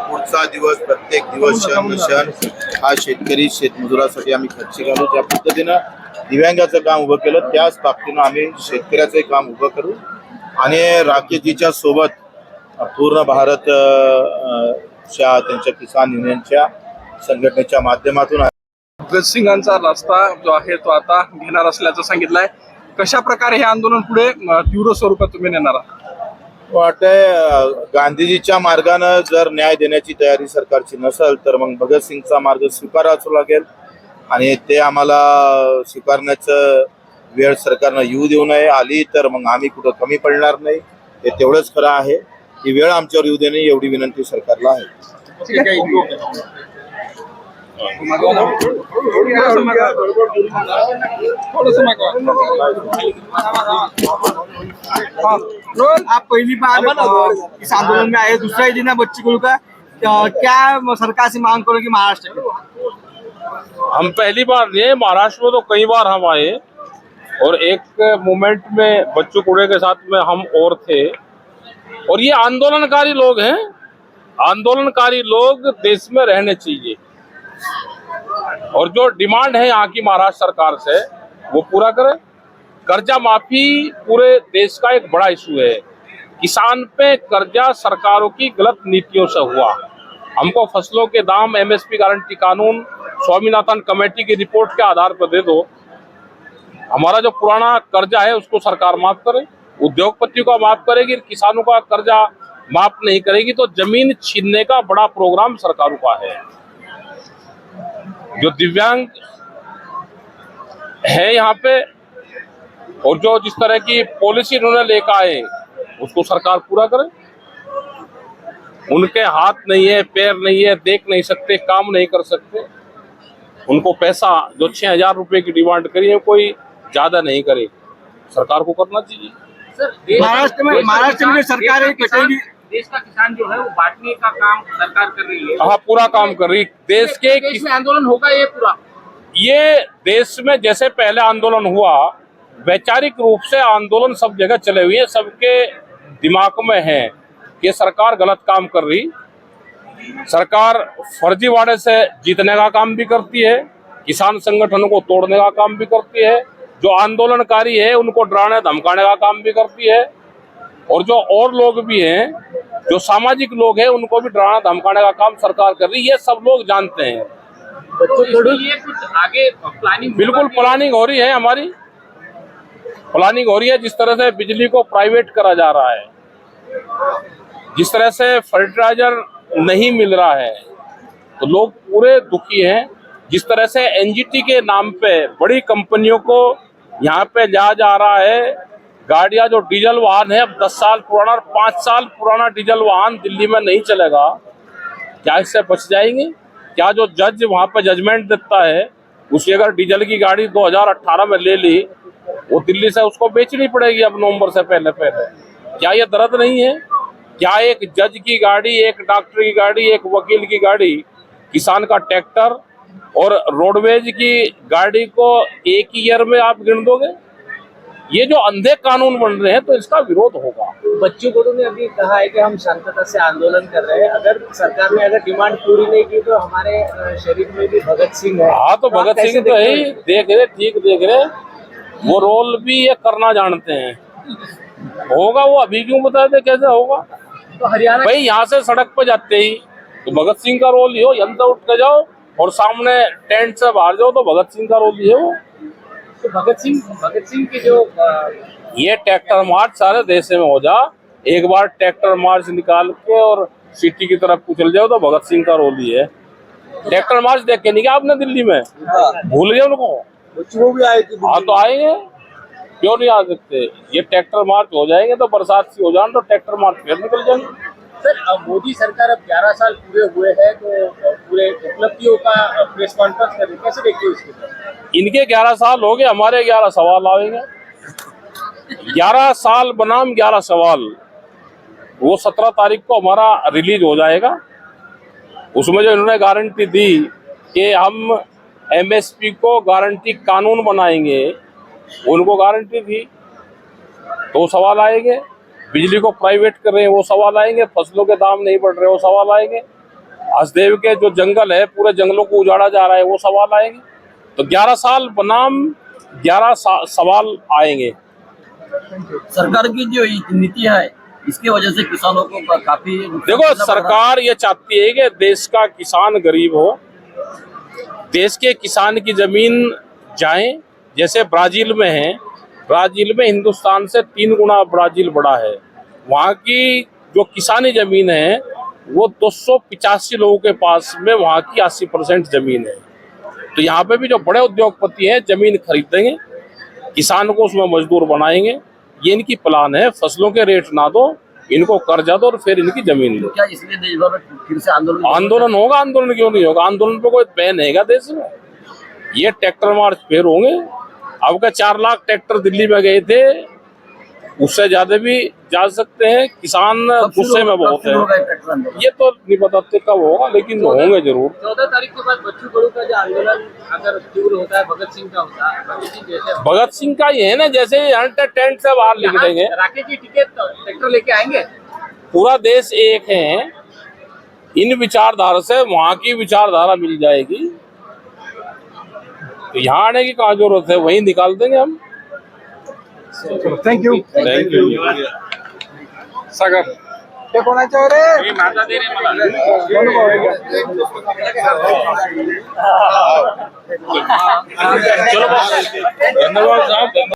पुढचा दिवस प्रत्येक दिवस क्षण हा शेतकरी शेतमजुरासाठी आम्ही खर्ची घालू. ज्या पद्धतीनं दिव्यांगाचं काम उभं केलं त्याच बाबतीनं आम्ही शेतकऱ्याचं काम उभं करू आणि राकेशजीच्या सोबत पूर्ण भारत त्यांच्या किसान युनियनच्या संघटनेच्या माध्यमातून भगतसिंगांचा रस्ता जो आहे तो आता घेणार असल्याचं सांगितलंय. कशा प्रकारे हे आंदोलन पुढे तीव्र स्वरूपात तुम्ही नेणार आहात? वाटतंय गांधीजीच्या मार्गानं जर न्याय देण्याची तयारी सरकारची नसेल तर मग भगतसिंगचा मार्ग स्वीकारावा लागेल आणि ते आम्हाला स्वीकारण्याचं वेळ सरकारनं येऊ देऊ नये. आली तर मग आम्ही कुठं कमी पडणार नाही, हे तेवढंच खरं आहे. ही वेळ आमच्यावर येऊ देणे एवढी विनंती सरकारला आहे. आप पहली बार इस आंदोलन में आए, दूसरा ही दिन है बच्ची गुरु का, क्या सरकार से मांग करोगे महाराष्ट्र की? हम पहली बार नहीं, महाराष्ट्र में तो कई बार हम आए और एक मोमेंट में बच्चू कुड़े के साथ में हम और थे. और ये आंदोलनकारी लोग हैं. आंदोलनकारी लोग देश में रहने चाहिए और जो डिमांड है यहाँ की महाराष्ट्र सरकार से वो पूरा करें. कर्जा माफी पूरे देश का एक बड़ा इशू है. किसान पे कर्जा सरकारों की गलत नीतियों से हुआ. हमको फसलों के दाम, एमएसपी गारंटी कानून, स्वामीनाथन कमेटी की रिपोर्ट के आधार पर दे दो. हमारा जो पुराना कर्जा है उसको सरकार माफ करे. उद्योगपतियों का माफ करेगी, किसानों का कर्जा माफ नहीं करेगी तो जमीन छीनने का बड़ा प्रोग्राम सरकारों का है. जो दिव्यांग है यहाँ पे और जो जिस तरह की पॉलिसी उन्होंने लेकर आए उसको सरकार पूरा करे. उनके हाथ नहीं है, पैर नहीं है, देख नहीं सकते, काम नहीं कर सकते. उनको पैसा जो 6,000 रुपए की डिमांड करी है कोई ज्यादा नहीं करे, सरकार को करना चाहिए. महाराष्ट्र में सरकार देश का किसान जो है वो बांटने का काम सरकार कर रही है. हाँ, पूरा काम कर रही. देश में आंदोलन होगा ये पूरा. ये देश में जैसे पहले आंदोलन हुआ वैचारिक रूप से आंदोलन सब जगह चले हुए हैं. सबके दिमाग में है कि सरकार गलत काम कर रही. सरकार फर्जीवाड़े से जीतने का काम भी करती है, किसान संगठनों को तोड़ने का काम भी करती है, जो आंदोलनकारी है उनको डराने धमकाने का काम भी करती है और जो और लोग भी हैं जो सामाजिक लोग हैं उनको भी डराना धमकाने का काम सरकार कर रही है. ये सब लोग जानते हैं. ये कुछ आगे प्लानिंग, बिल्कुल प्लानिंग हो रही है. हमारी प्लानिंग हो रही है. जिस तरह से बिजली को प्राइवेट करा जा रहा है, जिस तरह से फर्टिलाइजर नहीं मिल रहा है तो लोग पूरे दुखी हैं. जिस तरह से एनजीटी के नाम पे बड़ी कंपनियों को यहाँ पे लिया जा रहा है. गाड़ियां जो डीजल वाहन है, अब 10 साल पुराना, 5 साल पुराना डीजल वाहन दिल्ली में नहीं चलेगा. क्या इससे बच जाएंगे? क्या जो जज वहाँ पे जजमेंट देता है उसी अगर डीजल की गाड़ी 2018 में ले ली, वो दिल्ली से उसको बेचनी पड़ेगी अब नवंबर से पहले. क्या ये दर्द नहीं है? क्या एक जज की गाड़ी, एक डॉक्टर की गाड़ी, एक वकील की गाड़ी, किसान का ट्रैक्टर और रोडवेज की गाड़ी को एक ही ईयर में आप गिन दोगे? ये जो अंधे कानून बन रहे हैं तो इसका विरोध होगा. बच्चू कडू ने अभी कहा है कि हम शांतता से आंदोलन कर रहे हैं. अगर सरकार ने अगर डिमांड पूरी नहीं की तो हमारे शरीर में भी भगत सिंह है. हाँ, तो भगत सिंह तो है ही. देख रहे, ठीक देख रहे. वो रोल भी ये करना जानते हैं. होगा वो अभी क्यों बता दे कैसे होगा? तो हरियाणा भाई यहाँ से सड़क पर जाते ही तो भगत सिंह का रोल ही हो. यहाँ से उठ के जाओ और सामने टेंट से बाहर जाओ तो भगत सिंह का रोल ही है वो. तो भगत सिंह की जो ये ट्रैक्टर मार्च सारे देश में हो जा. एक बार ट्रैक्टर मार्च निकाल के और सिटी की तरफ कुचल जाओ तो भगत सिंह का रोल ही है. ट्रैक्टर मार्च देख के नहीं क्या आपने दिल्ली में? भूल गए उनको? वो भी आए थे. हाँ, तो आएंगे, क्यों नहीं आ सकते? ये ट्रैक्टर मार्च हो जाएंगे तो बरसात सी हो जाए तो ट्रैक्टर मार्च फिर निकल जाएंगे. सर, मोदी सरकार अब 11 साल पूरे हुए हैं तो पूरे उपलब्धियों का प्रेस कॉन्फ्रेंस करें, कैसे देखते हो इसके? इनके 11 साल हो गए, हमारे 11 सवाल आएंगे. 11 साल बनाम 11 सवाल. वो 17 तारीख को हमारा रिलीज हो जाएगा. उसमें जो इन्होंने गारंटी दी कि हम एमएसपी को गारंटी कानून बनाएंगे, उनको गारंटी थी तो सवाल आएंगे. बिजली को प्राइवेट कर रहे हैं वो सवाल आएंगे. फसलों के दाम नहीं बढ़ रहे वो सवाल आएंगे. हसदेव के जो जंगल है, पूरे जंगलों को उजाड़ा जा रहा है, वो सवाल आएंगे। तो 11 साल बनाम 11 सवाल आएंगे। सरकार की जो नीति है इसकी वजह से किसानों को काफी देखो, सरकार ये चाहती है कि देश का किसान गरीब हो, देश के किसान की जमीन जाए। जैसे ब्राजील में है, ब्राजील में हिंदुस्तान से 3 गुना ब्राजील बड़ा है। वहाँ की जो किसानी जमीन है वो 285 लोगों के पास में वहाँ की 80% जमीन है। तो यहाँ पे भी जो बड़े उद्योगपति हैं जमीन खरीदेंगे, किसान को उसमें मजदूर बनाएंगे। ये इनकी प्लान है। फसलों के रेट ना दो, इनको कर्जा दो और फिर इनकी जमीन दो। क्या इसलिए देश भर में फिर से आंदोलन होगा? आंदोलन क्यों नहीं होगा? आंदोलन पे कोई बैन हैगा देश में? ये ट्रैक्टर मार्च फिर होंगे। अब का 4 लाख ट्रैक्टर दिल्ली में गए थे, उससे ज्यादा भी जा सकते हैं। किसान गुस्से में बहुत है। ये तो नहीं बताते कब होगा, लेकिन होंगे जरूर। 14 तारीख के बाद बच्चू कडू का जो आंदोलन अगर तीव्र होता है, भगत सिंह का होता है, भगत सिंह का ये है ना, जैसे टेंट से बाहर लिख देंगे। राकेश जी टिकट ट्रैक्टर लेके आएंगे। पूरा देश एक है। इन विचारधारा से वहां की विचारधारा मिल जाएगी, तो यहाँ आने की कहाँ जरूरत है? वहीं निकाल देंगे हम। Thank you thank you. सागर ते कोणाच्या रे हे माझा दे रे मला. चलो, धन्यवाद साहब।